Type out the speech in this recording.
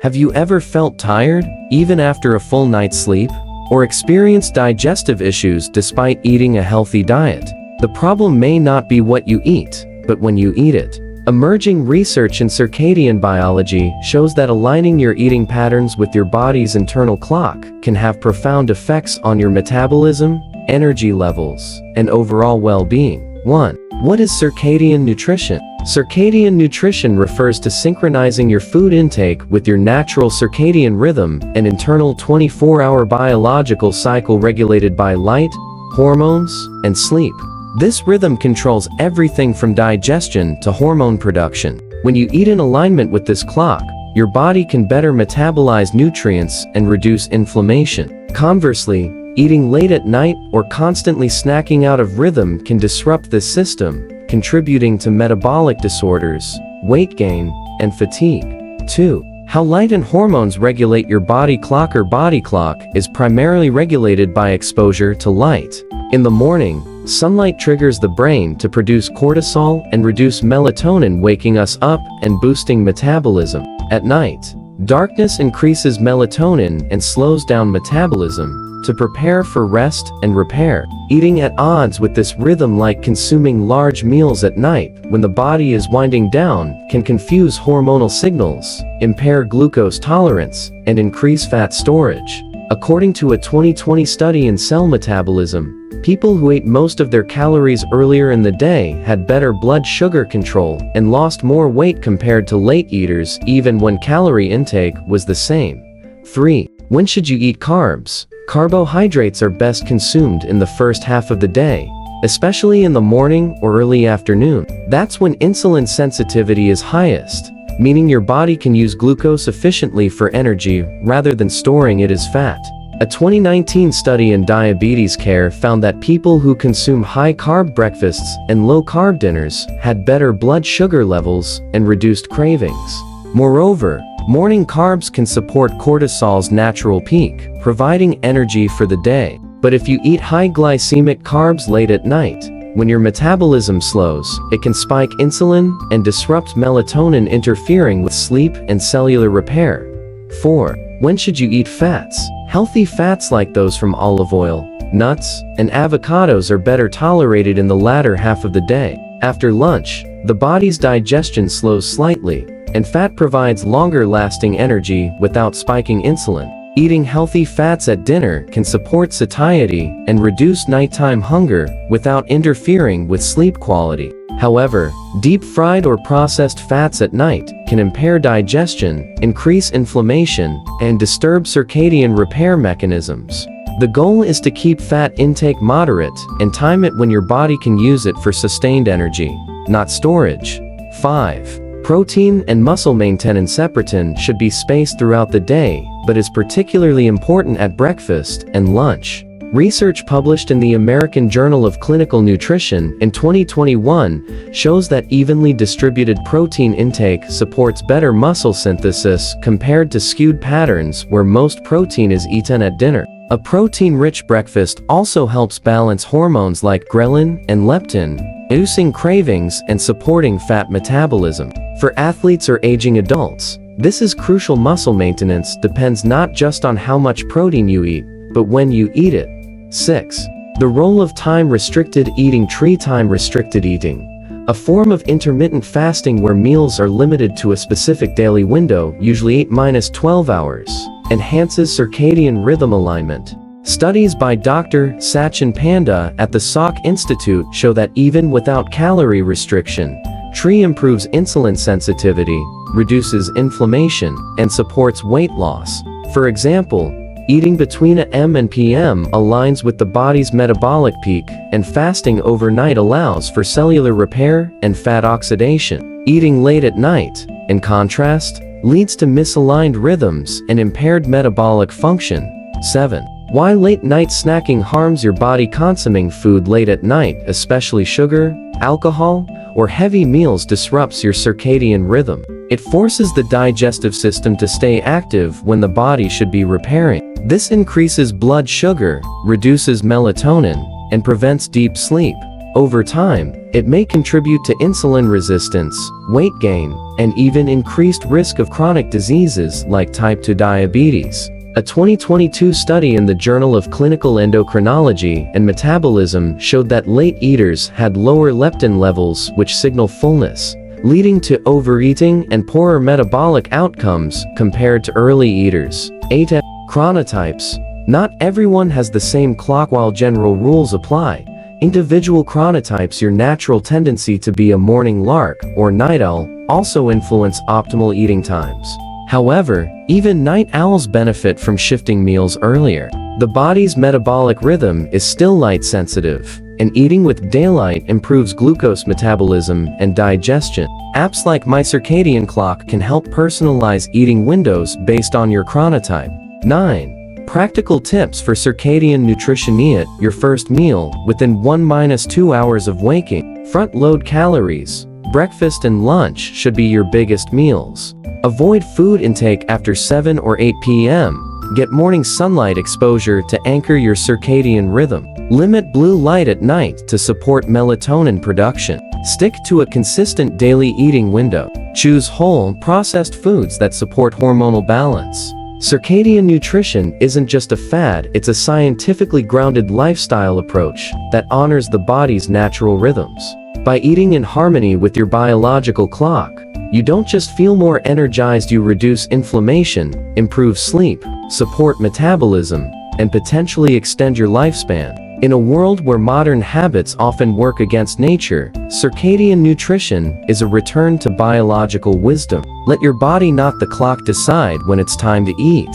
Have you ever felt tired, even after a full night's sleep? Or experienced digestive issues despite eating a healthy diet? The problem may not be what you eat, but when you eat it. Emerging research in circadian biology shows that aligning your eating patterns with your body's internal clock can have profound effects on your metabolism, energy levels, and overall well-being. 1. What is circadian nutrition? Circadian nutrition refers to synchronizing your food intake with your natural circadian rhythm, an internal 24-hour biological cycle regulated by light, hormones, and sleep. This rhythm controls everything from digestion to hormone production. When you eat in alignment with this clock, your body can better metabolize nutrients and reduce inflammation. Conversely, eating late at night or constantly snacking out of rhythm can disrupt this system, contributing to metabolic disorders, weight gain, and fatigue. 2. How light and hormones regulate your body clock. Your body clock is primarily regulated by exposure to light. In the morning, sunlight triggers the brain to produce cortisol and reduce melatonin, waking us up and boosting metabolism. At night, darkness increases melatonin and slows down metabolism to prepare for rest and repair. Eating at odds with this rhythm, like consuming large meals at night when the body is winding down, can confuse hormonal signals, impair glucose tolerance, and increase fat storage. According to a 2020 study in Cell Metabolism, people who ate most of their calories earlier in the day had better blood sugar control and lost more weight compared to late eaters, even when calorie intake was the same. 3. When should you eat carbs? Carbohydrates are best consumed in the first half of the day, especially in the morning or early afternoon. That's when insulin sensitivity is highest, meaning your body can use glucose efficiently for energy rather than storing it as fat. A 2019 study in diabetes care found that people who consume high-carb breakfasts and low-carb dinners had better blood sugar levels and reduced cravings. Moreover, morning carbs can support cortisol's natural peak, providing energy for the day. But if you eat high glycemic carbs late at night, when your metabolism slows, it can spike insulin and disrupt melatonin, interfering with sleep and cellular repair. 4. When should you eat fats? Healthy fats like those from olive oil, nuts, and avocados are better tolerated in the latter half of the day. After lunch, the body's digestion slows slightly, and fat provides longer-lasting energy without spiking insulin. Eating healthy fats at dinner can support satiety and reduce nighttime hunger without interfering with sleep quality. However, deep-fried or processed fats at night can impair digestion, increase inflammation, and disturb circadian repair mechanisms. The goal is to keep fat intake moderate and time it when your body can use it for sustained energy, not storage. 5. Protein and muscle maintenance. Separatin should be spaced throughout the day, but is particularly important at breakfast and lunch. Research published in the American Journal of Clinical Nutrition in 2021 shows that evenly distributed protein intake supports better muscle synthesis compared to skewed patterns where most protein is eaten at dinner. A protein-rich breakfast also helps balance hormones like ghrelin and leptin, reducing cravings and supporting fat metabolism. For athletes or aging adults, this is crucial. Muscle maintenance depends not just on how much protein you eat, but when you eat it. 6. The role of time-restricted eating. Time-restricted eating, a form of intermittent fasting where meals are limited to a specific daily window, usually 8-12 hours, enhances circadian rhythm alignment. Studies by Dr. Satchin Panda at the Salk Institute show that even without calorie restriction, TREE improves insulin sensitivity, reduces inflammation, and supports weight loss. For example, eating between AM and PM aligns with the body's metabolic peak, and fasting overnight allows for cellular repair and fat oxidation. Eating late at night, in contrast, leads to misaligned rhythms and impaired metabolic function. 7. Why late-night snacking harms your body. Consuming food late at night, especially sugar, alcohol, or heavy meals, disrupts your circadian rhythm. It forces the digestive system to stay active when the body should be repairing. This increases blood sugar, reduces melatonin, and prevents deep sleep. Over time, it may contribute to insulin resistance, weight gain, and even increased risk of chronic diseases like type 2 diabetes. A 2022 study in the Journal of Clinical Endocrinology and Metabolism showed that late eaters had lower leptin levels, which signal fullness, leading to overeating and poorer metabolic outcomes compared to early eaters. 8. Chronotypes. Not everyone has the same clock. While general rules apply, individual chronotypes, your natural tendency to be a morning lark or night owl, also influence optimal eating times. However, even night owls benefit from shifting meals earlier. The body's metabolic rhythm is still light sensitive, and eating with daylight improves glucose metabolism and digestion. Apps like My Circadian Clock can help personalize eating windows based on your chronotype. 9. Practical tips for circadian nutrition. Eat your first meal within 1–2 hours of waking. Front-load calories. Breakfast and lunch should be your biggest meals. Avoid food intake after 7 or 8 p.m. Get morning sunlight exposure to anchor your circadian rhythm. Limit blue light at night to support melatonin production. Stick to a consistent daily eating window. Choose whole, processed foods that support hormonal balance. Circadian nutrition isn't just a fad, it's a scientifically grounded lifestyle approach that honors the body's natural rhythms. By eating in harmony with your biological clock, you don't just feel more energized, you reduce inflammation, improve sleep, support metabolism, and potentially extend your lifespan. In a world where modern habits often work against nature, circadian nutrition is a return to biological wisdom. Let your body, not the clock, decide when it's time to eat.